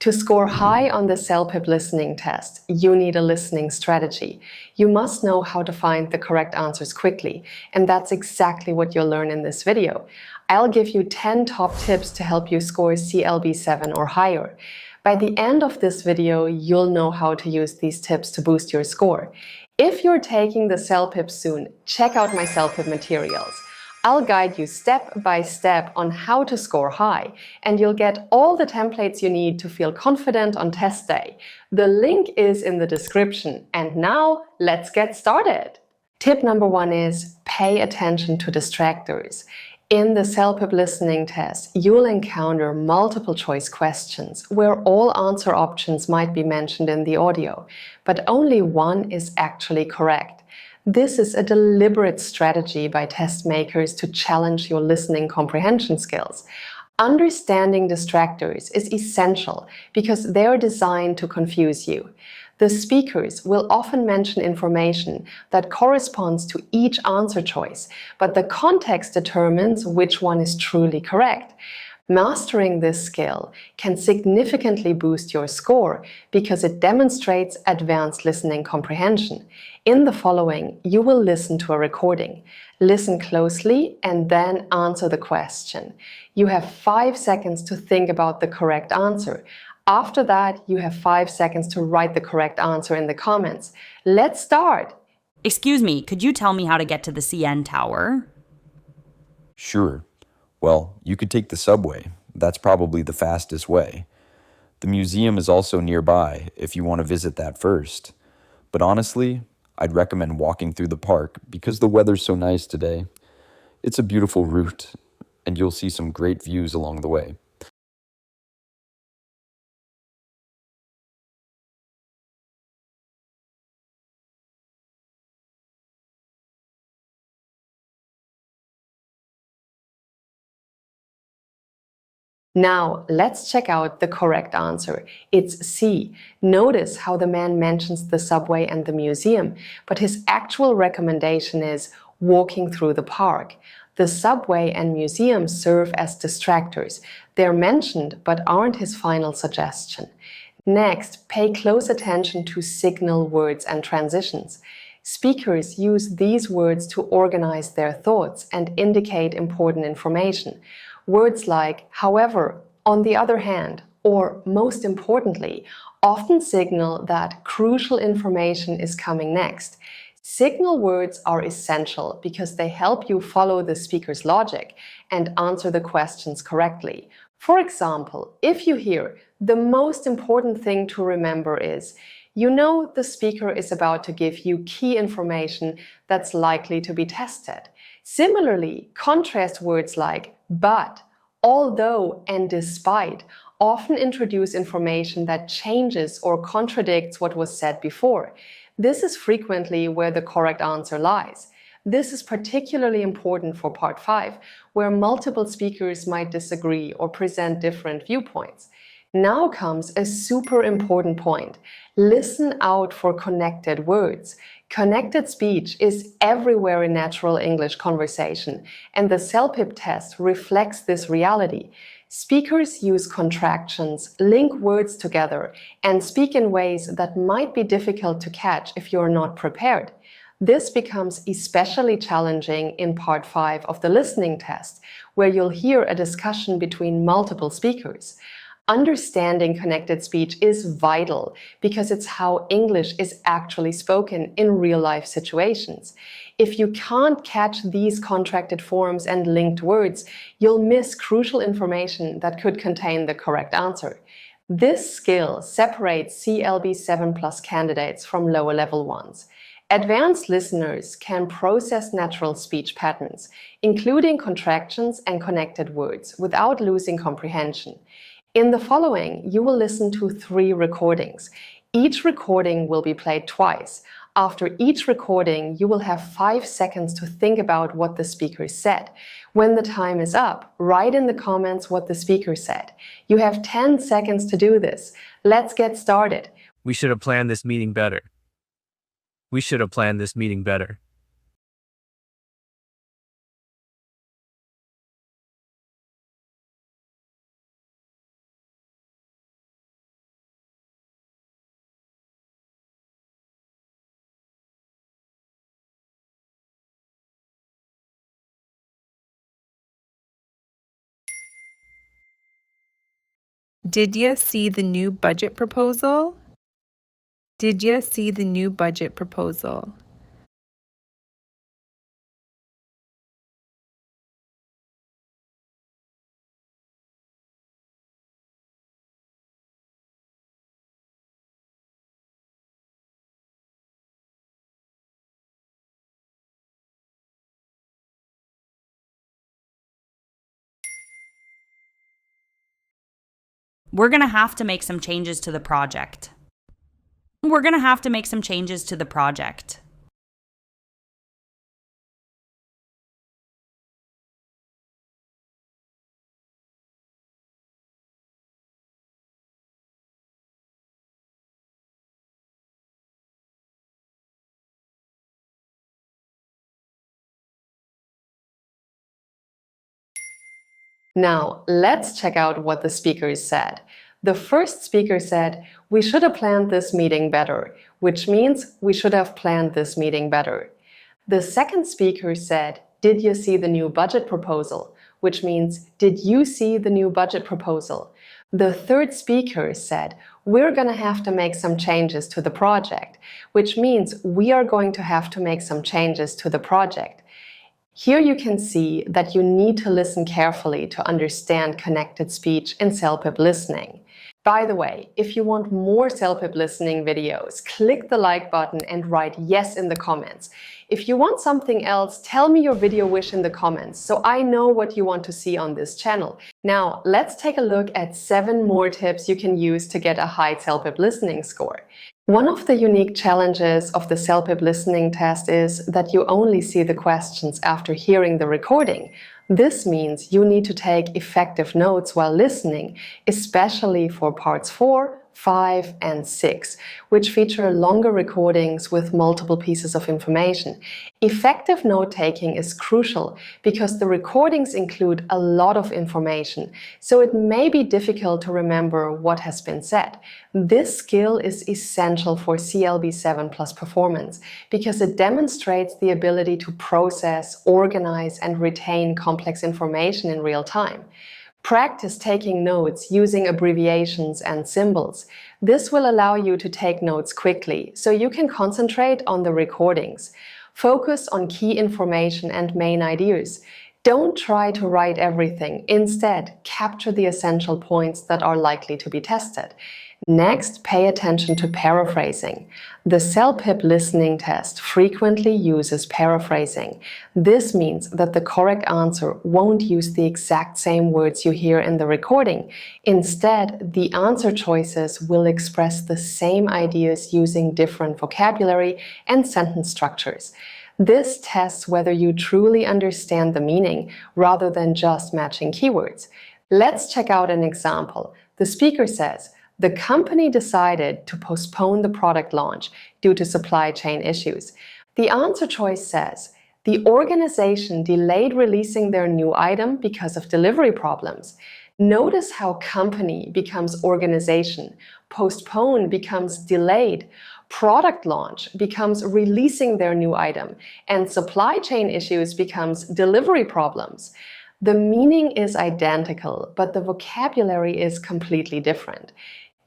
To score high on the CELPIP listening test, you need a listening strategy. You must know how to find the correct answers quickly, and that's exactly what you'll learn in this video. I'll give you 10 top tips to help you score CLB 7 or higher. By the end of this video, you'll know how to use these tips to boost your score. If you're taking the CELPIP soon, check out my CELPIP materials. I'll guide you step by step on how to score high, and you'll get all the templates you need to feel confident on test day. The link is in the description. And now, let's get started! Tip number 1 is pay attention to distractors. In the CELPIP listening test, you'll encounter multiple choice questions where all answer options might be mentioned in the audio, but only one is actually correct. This is a deliberate strategy by test makers to challenge your listening comprehension skills. Understanding distractors is essential because they are designed to confuse you. The speakers will often mention information that corresponds to each answer choice, but the context determines which one is truly correct. Mastering this skill can significantly boost your score because it demonstrates advanced listening comprehension. In the following, you will listen to a recording. Listen closely and then answer the question. You have 5 seconds to think about the correct answer. After that, you have 5 seconds to write the correct answer in the comments. Let's start! Excuse me, could you tell me how to get to the CN Tower? Sure. Well, you could take the subway. That's probably the fastest way. The museum is also nearby if you want to visit that first. But honestly, I'd recommend walking through the park because the weather's so nice today. It's a beautiful route, and you'll see some great views along the way. Now, let's check out the correct answer. It's C. Notice how the man mentions the subway and the museum, but his actual recommendation is walking through the park. The subway and museum serve as distractors. They're mentioned, but aren't his final suggestion. Next, pay close attention to signal words and transitions. Speakers use these words to organize their thoughts and indicate important information. Words like however, on the other hand, or most importantly, often signal that crucial information is coming next. Signal words are essential because they help you follow the speaker's logic and answer the questions correctly. For example, if you hear, the most important thing to remember is, you know the speaker is about to give you key information that's likely to be tested. Similarly, contrast words like but, although, and despite often introduce information that changes or contradicts what was said before. This is frequently where the correct answer lies. This is particularly important for Part 5, where multiple speakers might disagree or present different viewpoints. Now comes a super important point. Listen out for connected words. Connected speech is everywhere in natural English conversation, and the CELPIP test reflects this reality. Speakers use contractions, link words together, and speak in ways that might be difficult to catch if you're not prepared. This becomes especially challenging in Part 5 of the listening test, where you'll hear a discussion between multiple speakers. Understanding connected speech is vital because it's how English is actually spoken in real-life situations. If you can't catch these contracted forms and linked words, you'll miss crucial information that could contain the correct answer. This skill separates CLB 7+ candidates from lower-level ones. Advanced listeners can process natural speech patterns, including contractions and connected words, without losing comprehension. In the following, you will listen to 3 recordings. Each recording will be played twice. After each recording, you will have 5 seconds to think about what the speaker said. When the time is up, write in the comments what the speaker said. You have 10 seconds to do this. Let's get started. We should have planned this meeting better. We should have planned this meeting better. Did you see the new budget proposal? Did you see the new budget proposal? We're going to have to make some changes to the project. We're going to have to make some changes to the project. Now, let's check out what the speakers said. The first speaker said, "We should have planned this meeting better," which means we should have planned this meeting better. The second speaker said, "Did you see the new budget proposal?" which means, "Did you see the new budget proposal?" The third speaker said, "We're going to have to make some changes to the project," which means we are going to have to make some changes to the project. Here you can see that you need to listen carefully to understand connected speech in CELPIP Listening. By the way, if you want more CELPIP Listening videos, click the like button and write yes in the comments. If you want something else, tell me your video wish in the comments so I know what you want to see on this channel. Now, let's take a look at 7 more tips you can use to get a high CELPIP Listening score. One of the unique challenges of the CELPIP listening test is that you only see the questions after hearing the recording. This means you need to take effective notes while listening, especially for parts 4, 5, and 6, which feature longer recordings with multiple pieces of information. Effective note-taking is crucial because the recordings include a lot of information, so it may be difficult to remember what has been said. This skill is essential for CLB 7+ performance because it demonstrates the ability to process, organize, and retain complex information in real time. Practice taking notes using abbreviations and symbols. This will allow you to take notes quickly, so you can concentrate on the recordings. Focus on key information and main ideas. Don't try to write everything. Instead, capture the essential points that are likely to be tested. Next, pay attention to paraphrasing. The CELPIP listening test frequently uses paraphrasing. This means that the correct answer won't use the exact same words you hear in the recording. Instead, the answer choices will express the same ideas using different vocabulary and sentence structures. This tests whether you truly understand the meaning rather than just matching keywords. Let's check out an example. The speaker says, "The company decided to postpone the product launch due to supply chain issues." The answer choice says, "The organization delayed releasing their new item because of delivery problems." Notice how company becomes organization, postpone becomes delayed, product launch becomes releasing their new item, and supply chain issues becomes delivery problems. The meaning is identical, but the vocabulary is completely different.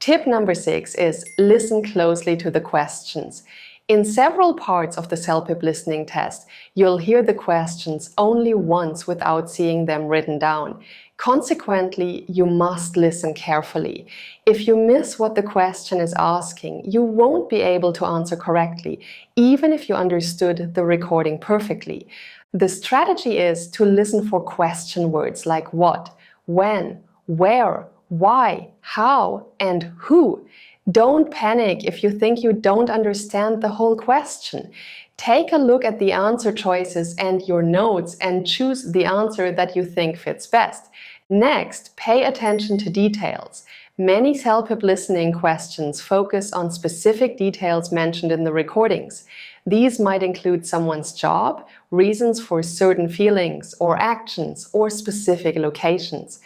Tip number 6 is listen closely to the questions. In several parts of the CELPIP listening test, you'll hear the questions only once without seeing them written down. Consequently, you must listen carefully. If you miss what the question is asking, you won't be able to answer correctly, even if you understood the recording perfectly. The strategy is to listen for question words like what, when, where, why, how, and who. Don't panic if you think you don't understand the whole question. Take a look at the answer choices and your notes and choose the answer that you think fits best. Next, pay attention to details. Many CELPIP listening questions focus on specific details mentioned in the recordings. These might include someone's job, reasons for certain feelings or actions, or specific locations.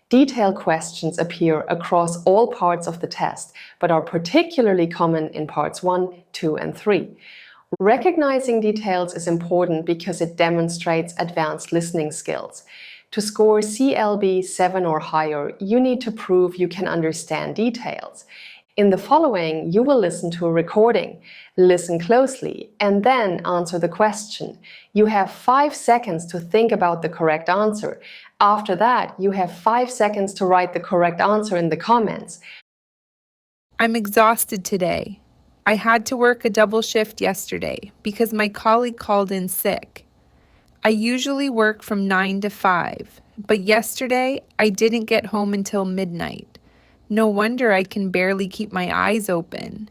Detailed questions appear across all parts of the test, but are particularly common in parts 1, 2, and 3. Recognizing details is important because it demonstrates advanced listening skills. To score CLB 7 or higher, you need to prove you can understand details. In the following, you will listen to a recording, listen closely, and then answer the question. You have 5 seconds to think about the correct answer. After that, you have 5 seconds to write the correct answer in the comments. I'm exhausted today. I had to work a double shift yesterday because my colleague called in sick. I usually work from 9 to 5, but yesterday I didn't get home until midnight. No wonder I can barely keep my eyes open.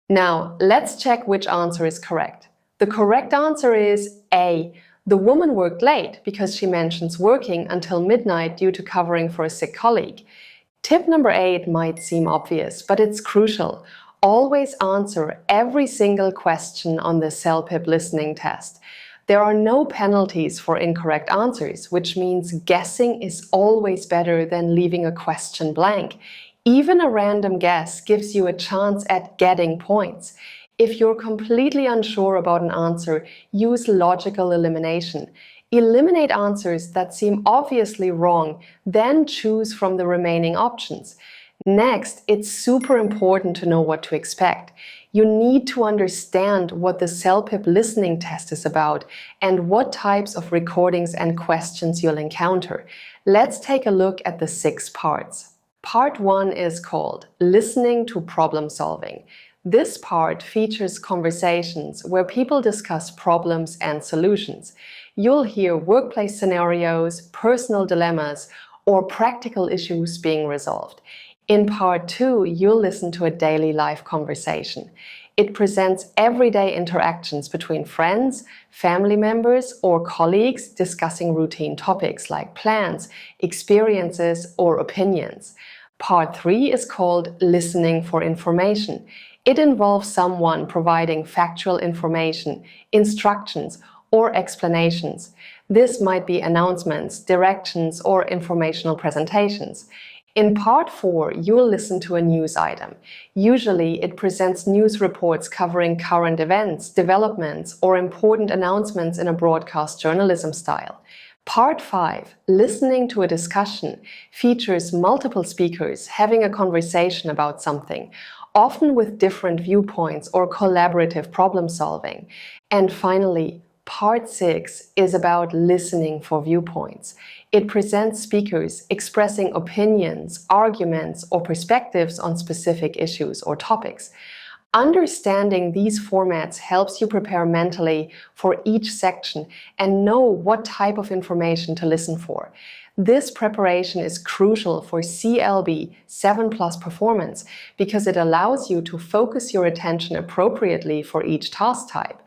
Now, let's check which answer is correct. The correct answer is A. The woman worked late because she mentions working until midnight due to covering for a sick colleague. Tip number 8 might seem obvious, but it's crucial. Always answer every single question on the CELPIP listening test. There are no penalties for incorrect answers, which means guessing is always better than leaving a question blank. Even a random guess gives you a chance at getting points. If you're completely unsure about an answer, use logical elimination. Eliminate answers that seem obviously wrong, then choose from the remaining options. Next, it's super important to know what to expect. You need to understand what the CELPIP listening test is about and what types of recordings and questions you'll encounter. Let's take a look at the 6 parts. Part 1 is called Listening to Problem Solving. This part features conversations where people discuss problems and solutions. You'll hear workplace scenarios, personal dilemmas, or practical issues being resolved. In Part 2, you'll listen to a daily life conversation. It presents everyday interactions between friends, family members, or colleagues discussing routine topics like plans, experiences, or opinions. Part 3 is called Listening for Information. It involves someone providing factual information, instructions, or explanations. This might be announcements, directions, or informational presentations. In Part 4, you'll listen to a news item. Usually, it presents news reports covering current events, developments, or important announcements in a broadcast journalism style. Part 5, Listening to a Discussion, features multiple speakers having a conversation about something, often with different viewpoints or collaborative problem solving. And finally, Part 6 is about listening for viewpoints. It presents speakers expressing opinions, arguments, or perspectives on specific issues or topics. Understanding these formats helps you prepare mentally for each section and know what type of information to listen for. This preparation is crucial for CLB 7+ performance because it allows you to focus your attention appropriately for each task type.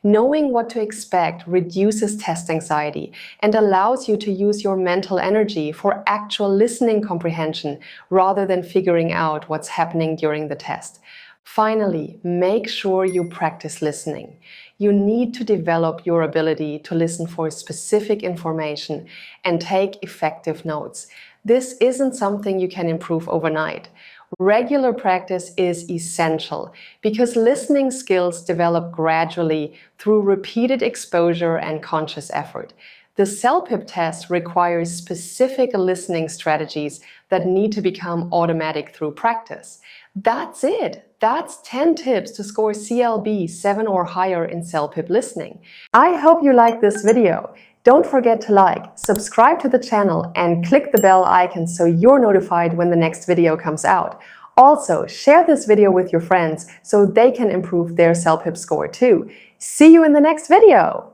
Knowing what to expect reduces test anxiety and allows you to use your mental energy for actual listening comprehension rather than figuring out what's happening during the test. Finally, make sure you practice listening. You need to develop your ability to listen for specific information and take effective notes. This isn't something you can improve overnight. Regular practice is essential because listening skills develop gradually through repeated exposure and conscious effort. The CELPIP test requires specific listening strategies that need to become automatic through practice. That's it. That's 10 tips to score CLB 7 or higher in CELPIP listening. I hope you liked this video. Don't forget to like, subscribe to the channel, and click the bell icon so you're notified when the next video comes out. Also, share this video with your friends so they can improve their CELPIP score too. See you in the next video!